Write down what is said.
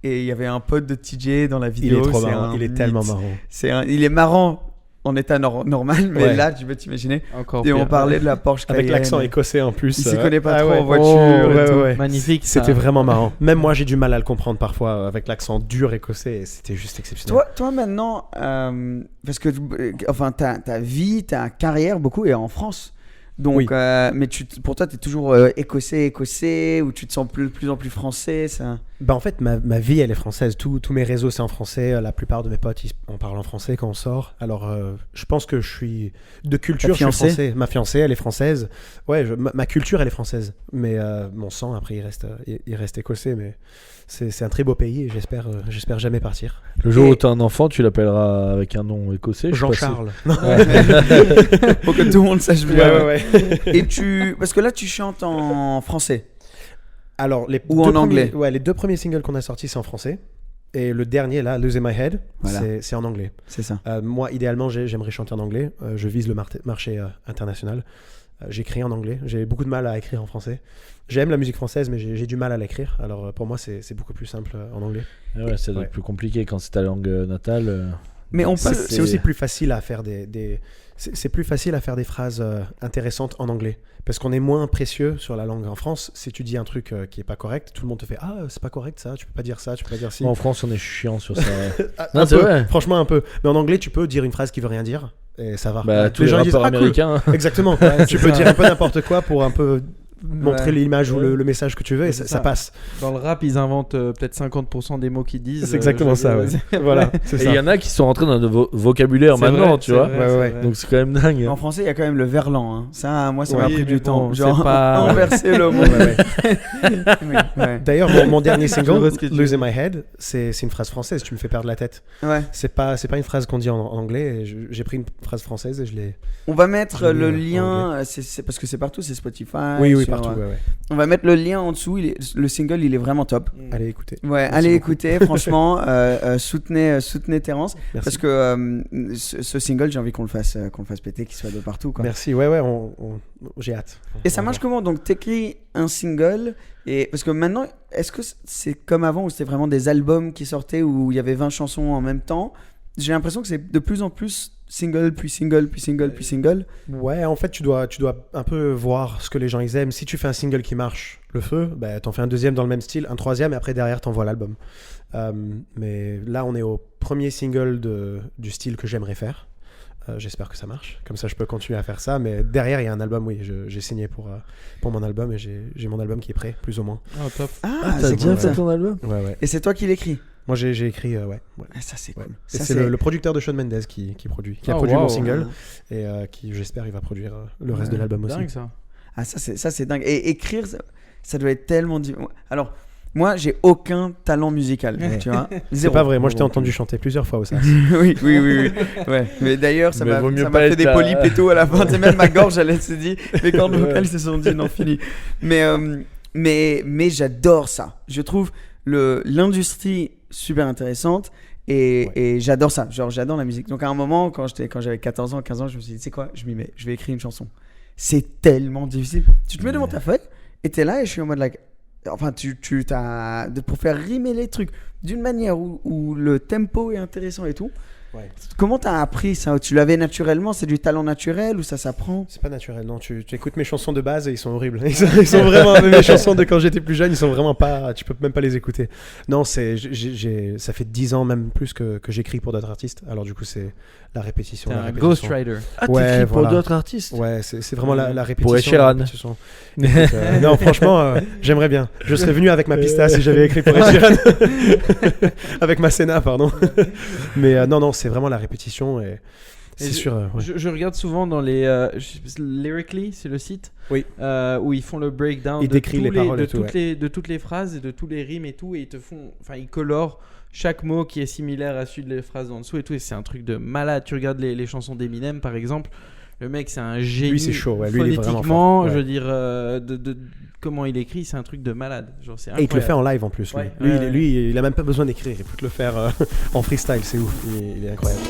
Et il y avait un pote de TJ dans la vidéo. Il est trop marrant. Il est tellement marrant. Il est marrant en état normal, mais Ouais. là, tu peux t'imaginer. Encore Et pire. on parlait de la Porsche Cayenne. Avec l'accent écossais en plus. Il s'y connaît pas trop ouais. en voiture. et tout. Ouais. Magnifique. ça. C'était vraiment marrant. Même moi, j'ai du mal à le comprendre parfois avec l'accent dur écossais. C'était juste exceptionnel. Toi maintenant, parce que enfin, ta vie, ta carrière, beaucoup est en France. Donc, Oui. mais pour toi, tu es toujours écossais, ou tu te sens de plus en plus français ça... Bah en fait, ma vie, elle est française. Tous mes réseaux, c'est en français. La plupart de mes potes, on parle en français quand on sort. Alors, je pense que je suis de culture, je suis français. Ma fiancée, elle est française. Ouais, ma culture, elle est française. Mais mon sang, après, il reste écossais. Mais c'est un très beau pays et j'espère jamais partir. Le jour où tu as un enfant, tu l'appelleras avec un nom écossais. Jean-Charles. Pour que tout le monde sache bien. Ouais. Et parce que là, tu chantes en français. Alors, en anglais. Ouais, les 2 premiers singles qu'on a sortis, c'est en français. Et le dernier, là, Losing My Head, Voilà. c'est en anglais. C'est ça. Moi, idéalement, j'aimerais chanter en anglais. Je vise le marché international. J'écris en anglais. J'ai beaucoup de mal à écrire en français. J'aime la musique française, mais j'ai du mal à l'écrire. Alors, pour moi, c'est beaucoup plus simple en anglais. Ouais, ça doit être plus compliqué quand c'est ta langue natale. Mais on peut. C'est aussi plus facile à faire c'est plus facile à faire des phrases intéressantes en anglais. Parce qu'on est moins précieux sur la langue. En France, si tu dis un truc qui est pas correct, tout le monde te fait « Ah, c'est pas correct ça, tu peux pas dire ça, tu peux pas dire ci. » En France, on est chiant sur ça. Un c'est peu, vrai. franchement un peu. Mais en anglais, tu peux dire une phrase qui veut rien dire et ça va. Bah, tous les gens disent, rappeurs cool. américains. Exactement. Tu peux dire un peu n'importe quoi pour un peu montrer l'image ou le message que tu veux et ça passe. Dans le rap, ils inventent peut-être 50% des mots qu'ils disent. C'est exactement ça, ouais. Voilà, c'est Et ça. il y en a qui sont rentrés dans le vocabulaire maintenant, tu vois. Ouais. Donc c'est quand même dingue. En français, il y a quand même le verlan. Hein. Ça, moi, ça m'a Oui, pris mais du temps. bon, Genre, c'est pas- inverser le mot. Ouais. D'ailleurs, mon dernier Je single, vois ce que tu veux Losing My Head, c'est une phrase française. Tu me fais perdre la tête. Ouais. C'est pas une phrase qu'on dit en anglais. J'ai pris une phrase française et je l'ai. On va mettre Je l'ai le mis en lien, c'est parce que c'est partout, c'est Spotify. Oui, sur, partout. Ouais. On va mettre le lien en dessous. Le single, il est vraiment top. Allez, écoutez. Ouais, Merci allez beaucoup. écouter, franchement, soutenez Terence. Merci. Parce que ce single, j'ai envie qu'on le fasse péter, qu'il soit de partout. Quoi. Merci. Ouais, j'ai hâte. Et ça marche comment? Donc, t'écris un single, parce que maintenant, est-ce que c'est comme avant où c'était vraiment des albums qui sortaient où il y avait 20 chansons en même temps? J'ai l'impression que c'est de plus en plus single, puis single, puis single, puis single. Ouais, en fait, tu dois un peu voir ce que les gens ils aiment. Si tu fais un single qui marche, le feu, bah, t'en fais un deuxième dans le même style, un troisième, et après derrière t'envoies l'album. Mais là, on est au premier single du style que j'aimerais faire. J'espère que ça marche. Comme ça, je peux continuer à faire ça. Mais derrière, il y a un album, oui. J'ai signé pour mon album et j'ai mon album qui est prêt, plus ou moins. Oh, top. Ah, T'as c'est déjà cool, fait ça. ton album? Ouais. Et c'est toi qui l'écris? Moi, j'ai écrit, ouais. Ah, ça, c'est cool. Et Ça, c'est le producteur de Shawn Mendes qui produit, qui a Oh, produit wow. mon single et qui, j'espère, il va produire le reste de l'album aussi. Dingue ça. Ah, ça, c'est dingue. Et écrire, ça doit être tellement... Alors, moi, j'ai aucun talent musical, tu vois. C'est Zéro. pas vrai, moi je t'ai entendu chanter plusieurs fois au sax. oui. Ouais. Mais d'ailleurs, ça Mais m'a vaut mieux ça pas m'a fait être des là. polypes et tout à la fin. Tu sais, même ma gorge, elle s'est dit, mes cordes vocales se sont dit, non, fini. Mais j'adore ça. Je trouve l'industrie super intéressante et j'adore ça. Genre, j'adore la musique. Donc, à un moment, quand j'avais 14 ans, 15 ans, je me suis dit, tu sais quoi, je m'y mets, je vais écrire une chanson. C'est tellement difficile. Tu te mets devant ta feuille et t'es là et je suis en mode, like, enfin, pour faire rimer les trucs d'une manière où le tempo est intéressant et tout. Ouais. Comment t'as appris ça? Tu l'avais naturellement? C'est du talent naturel ou ça s'apprend? C'est pas naturel, non. Tu écoutes mes chansons de base et ils sont horribles. Ils sont vraiment mes chansons de quand j'étais plus jeune. Ils sont vraiment pas. Tu peux même pas les écouter. Non, ça fait 10 ans même plus que j'écris pour d'autres artistes. Alors du coup, c'est la répétition. T'es la un répétition. ghostwriter. Ah, Ouais, t'écris pour voilà. d'autres artistes? Ouais, c'est vraiment la répétition. Pour Ed Sheeran. la répétition. Écoute, non, franchement, j'aimerais bien. Je serais venu avec ma pista si j'avais écrit pour Ed Sheeran. Avec ma Senna, pardon. Mais non, c'est vraiment la répétition et c'est sûr. Ouais. Je regarde souvent dans les Lyrically, c'est le site. Oui. Où ils font le breakdown Ils de décrivent les paroles de et tout, de toutes les phrases et de tous les rimes et tout, et ils colorent chaque mot qui est similaire à celui des phrases en dessous et tout, et c'est un truc de malade. Tu regardes les chansons d'Eminem par exemple, le mec c'est un génie. Lui, c'est chaud, ouais. Lui, il est vraiment phonétiquement, fort. Ouais. je veux dire, de comment il écrit, c'est un truc de malade. Genre, c'est Et il te le fait incroyable. en live en plus. Ouais. Lui, il a même pas besoin d'écrire. Il peut te le faire en freestyle. C'est ouf. Il est incroyable.